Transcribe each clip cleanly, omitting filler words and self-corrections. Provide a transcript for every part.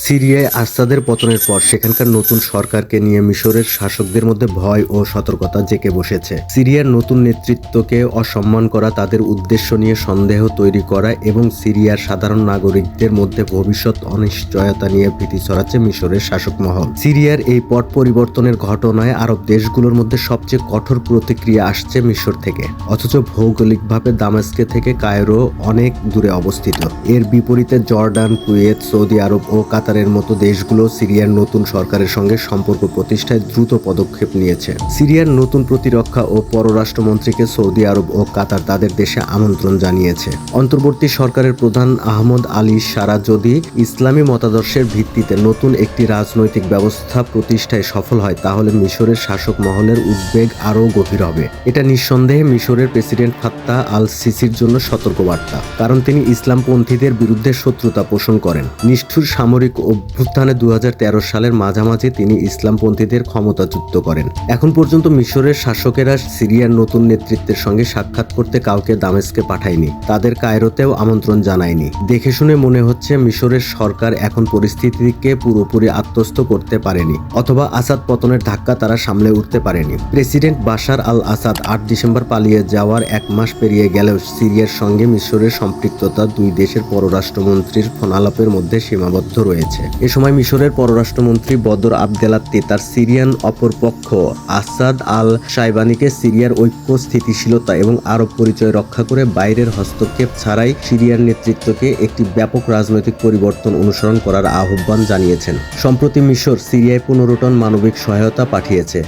সিরিয়ায় আসাদের পতনের পর সেখানকার নতুন সরকারকে নিয়ে মিশরের শাসকদের মধ্যে ভয় ও সতর্কতা জেঁকে বসেছে। সিরিয়ার নতুন নেতৃত্বকে অসম্মান করা, তাদের উদ্দেশ্য নিয়ে সন্দেহ তৈরি করা এবং সিরিয়ার সাধারণ নাগরিকদের মধ্যে ভবিষ্যৎ অনিশ্চয়তা নিয়ে ভীতি ছড়াচ্ছে মিশরের শাসক মহল। সিরিয়ার এই পট পরিবর্তনের ঘটনায় আরব দেশগুলোর মধ্যে সবচেয়ে কঠোর প্রতিক্রিয়া আসছে মিশর থেকে, অথচ ভৌগোলিকভাবে দামেস্কে থেকে কায়রো অনেক দূরে অবস্থিত। এর বিপরীতে জর্ডান, কুয়েত, সৌদি আরব ও কাতারের মতো দেশগুলো সিরিয়ার নতুন সরকারের সঙ্গে সম্পর্ক প্রতিষ্ঠায় দ্রুত পদক্ষেপ নিয়েছে। সিরিয়ার নতুন প্রতিরক্ষা ও পররাষ্ট্রমন্ত্রীকে সৌদি আরব ও কাতার তাদের দেশে আমন্ত্রণ জানিয়েছে। অন্তর্বর্তী সরকারের প্রধান আহমদ আলী সারা যদি ইসলামী মতাদর্শের ভিত্তিতে নতুন একটি রাজনৈতিক ব্যবস্থা প্রতিষ্ঠায় সফল হয়, তাহলে মিশরের শাসক মহলের উদ্বেগ আরও গভীর হবে। এটা নিঃসন্দেহে মিশরের প্রেসিডেন্ট ফাত্তাহ আল সিসির জন্য সতর্কবার্তা, কারণ তিনি ইসলামপন্থীদের বিরুদ্ধে শত্রুতা পোষণ করেন। নিষ্ঠুর সামরিক অভ্যুত্থানে 2013 সালের মাঝামাঝি তিনি ইসলামপন্থীদের ক্ষমতাচ্যুত করেন। এখন পর্যন্ত মিশরের শাসকেরা সিরিয়ার নতুন নেতৃত্বের সঙ্গে সাক্ষাৎ করতে কাউকে দামেস্কে পাঠায়নি, তাদের কায়রোতেও আমন্ত্রণ জানায়নি। দেখে শুনে মনে হচ্ছে মিশরের সরকার এখন পরিস্থিতিকে পুরোপুরি আত্মস্থ করতে পারেনি, অথবা আসাদ পতনের ধাক্কা তারা সামলে উঠতে পারেনি। প্রেসিডেন্ট বাশার আল আসাদ 8 ডিসেম্বর পালিয়ে যাওয়ার 1 মাস পেরিয়ে গেলেও সিরিয়ার সঙ্গে মিশরের সম্পৃক্ততা দুই দেশের পররাষ্ট্রমন্ত্রীর ফোনালাপের মধ্যে সীমাবদ্ধ রয়েছে। এ সময় মিশরের পররাষ্ট্রমন্ত্রী বদর আবদেলাত্তি তার সিরিয়ান অপরপক্ষ আসাদ আল শাইবানিকে সিরিয়ার ঐক্য, স্থিতিশীলতা এবং আরব পরিচয় রক্ষা করে বাইরের হস্তক্ষেপ ছাড়াই সিরিয়ার নেতৃত্বকে একটি ব্যাপক রাজনৈতিক পরিবর্তন অনুসরণ করার আহ্বান জানিয়েছেন। সম্প্রতি মিশর সিরিয়ায় 15 টন মানবিক সহায়তা পাঠিয়েছে।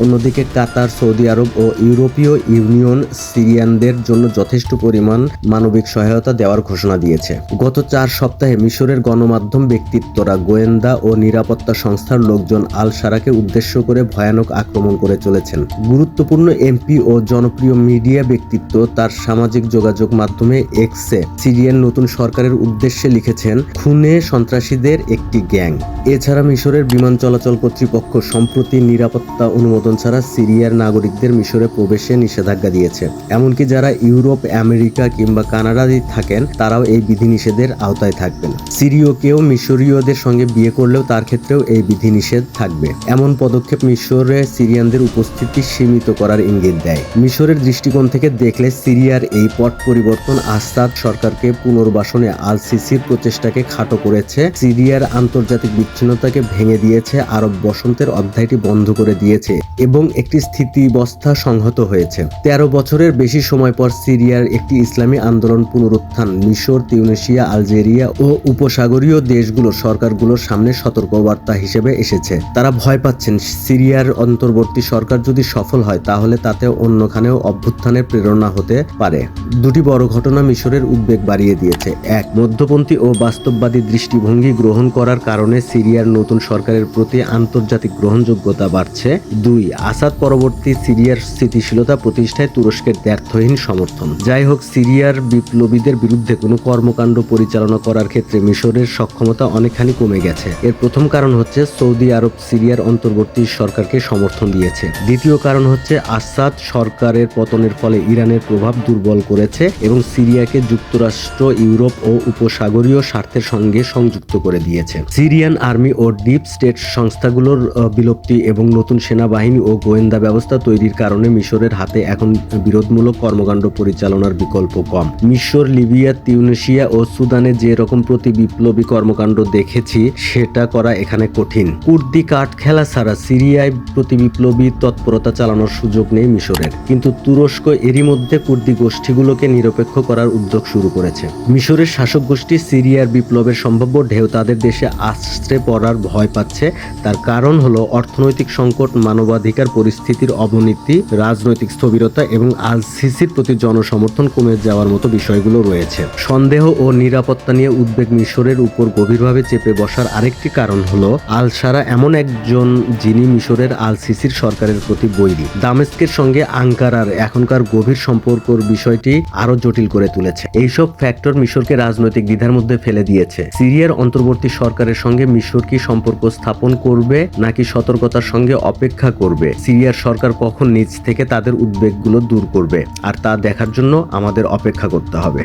অন্যদিকে কাতার, সৌদি আরব ও ইউরোপীয় ইউনিয়ন সিরিয়ানদের জন্য যথেষ্ট পরিমাণ মানবিক সহায়তা দেওয়ার ঘোষণা দিয়েছে। গত 4 সপ্তাহে মিশরের গণমাধ্যম ব্যক্তিত্বরা, গোয়েন্দা ও নিরাপত্তা সংস্থার লোকজন আল সারাকে উদ্দেশ্য করে ভয়ানক আক্রমণ করে চলেছেন। গুরুত্বপূর্ণ এমপি ও জনপ্রিয় মিডিয়া ব্যক্তিত্ব তার সামাজিক যোগাযোগ মাধ্যমে এক্সে সিরিয়ার নতুন সরকারের উদ্দেশ্যে লিখেছেন, খুনে সন্ত্রাসীদের একটি গ্যাং। এছাড়া মিশরের বিমান চলাচল কর্তৃপক্ষ সম্প্রতি নিরাপত্তা অনুমোদন ছাড়া সিরিয়ার নাগরিকদের মিশরে প্রবেশে নিষেধাজ্ঞা দিয়েছে। এমনকি যারা ইউরোপ, আমেরিকা কিংবা কানাডায় থাকেন, তারাও এই বিধিনিষেধের আওতায় থাকবেন। সিরীয় কেউ মিশরীয়দের সঙ্গে বিয়ে করলেও তার ক্ষেত্রেও এই বিধিনিষেধ থাকবে। এমন পদক্ষেপ মিশরে সিরিয়ানদের উপস্থিতি সীমিত করার ইঙ্গিত দেয়। মিশরের দৃষ্টিকোণ থেকে দেখলে সিরিয়ার এই পট পরিবর্তন আসাদ সরকারকে পুনর্বাসনে আল সিসির প্রচেষ্টাকে খাটো করেছে, সিরিয়ার আন্তর্জাতিক বিচ্ছিন্নতাকে ভেঙে দিয়েছে, আরব বসন্তের অধ্যায়টি বন্ধ করে দিয়েছে এবং একটি স্থিতিবস্থা সংহত হয়েছে। 13 বছরের বেশি সময় পর সিরিয়ার একটি ইসলামী আন্দোলন পুনরুত্থান মিশর, তিউনিসিয়া, আলজেরিয়া ও উপসাগরীয় দেশগুলোর সরকারগুলোর সামনে সতর্কবার্তা হিসেবে এসেছে। তারা ভয় পাচ্ছেন সিরিয়ার অন্তর্বর্তী সরকার যদি সফল হয়, তাহলে তাতে অন্যখানেও অভ্যুত্থানের প্রেরণা হতে পারে। দুটি বড় ঘটনা মিশরের উদ্বেগ বাড়িয়ে দিয়েছে। 1, মধ্যপন্থী ও বাস্তববাদী দৃষ্টিভঙ্গি গ্রহণ করার কারণে সিরিয়ার নতুন সরকারের প্রতি আন্তর্জাতিক গ্রহণযোগ্যতা বাড়ছে। 2, আসাদ পরবর্তী সিরিয়ার স্থিতিশীলতা প্রতিষ্ঠায় তুরস্কের দ্ব্যর্থহীন সমর্থন। যাই হোক, সিরিয়ার বিপ্লবীদের বিরুদ্ধে কোনো কর্মকাণ্ড পরিচালনা করার ক্ষেত্রে মিশরের সক্ষমতা অনেকখানি কমে গেছে। এর প্রথম কারণ হচ্ছে সৌদি আরব সিরিয়ার অন্তর্বর্তী সরকারকে সমর্থন দিয়েছে। দ্বিতীয় কারণ হচ্ছে আসাদ সরকারের পতনের ফলে ইরানের প্রভাব দুর্বল করেছে এবং সিরিয়াকে যুক্তরাষ্ট্র, ইউরোপ ও উপসাগরীয় স্বার্থের সঙ্গে সংযুক্ত করে দিয়েছে। সিরিয়ান আর্মি ও ডিপ স্টেট সংস্থাগুলোর বিলুপ্তি এবং নতুন সেনাবাহিনী ও গোয়েন্দা ব্যবস্থা তৈরির কারণে মিশরের হাতে এখন বিরোধমূলক কর্মকাণ্ড পরিচালনার বিকল্প কম। মিশর, লিবিয়া, তিউনিসিয়া ও সুদানে যে রকম প্রতি বিপ্লবী কর্মকাণ্ড দেখেছি, সেটা করা এখানে কঠিন। কুর্দি কাঠ খেলা ছাড়া সিরিয়ায় প্রতি বিপ্লবী তৎপরতা চালানোর সুযোগ নেই মিশরের। কিন্তু তুরস্ক এরই মধ্যে কুর্দি গোষ্ঠীগুলোকে নিরপেক্ষ করার উদ্যোগ শুরু করেছে। মিশরের শাসক গোষ্ঠী সিরিয়ার বিপ্লবের সম্ভাব্য ঢেউ তাদের দেশে আশ্রে পড়ার ভয় পাচ্ছে। তার কারণ হলো অর্থনৈতিক সংকট, মানবাধিকার পরিস্থিতির অবনতি, রাজনৈতিক স্থবিরতা এবং আল সিসির প্রতি জনসমর্থন কমে যাওয়ার মতো বিষয়গুলো রয়েছে। সন্দেহ ও নিরাপত্তা নিয়ে উদ্বেগ মিশরের উপর গভীরভাবে চেপে বসার আরেকটি কারণ হলো আল সারা এমন একজন যিনি মিশরের আল সিসির সরকারের প্রতি বৈরী। দামেস্কের সঙ্গে আঙ্কারার এখনকার গভীর সম্পর্কর বিষয়টি আরো জটিল করে তুলেছে। এইসব ফ্যাক্টর মিশরকে রাজনৈতিক দ্বিধার মধ্যে ফেলে দিয়েছে। সিরিয়ার অন্তর্বর্তী সরকারের সঙ্গে মিশর কি সম্পর্ক স্থাপন করবে নাকি সতর্কতার সঙ্গে অপেক্ষা করবে? সিরিয়ার সরকার কখন নিজ থেকে তাদের উদ্বেগগুলো দূর করবে, আর তা দেখার জন্য আমাদের অপেক্ষা করতে হবে।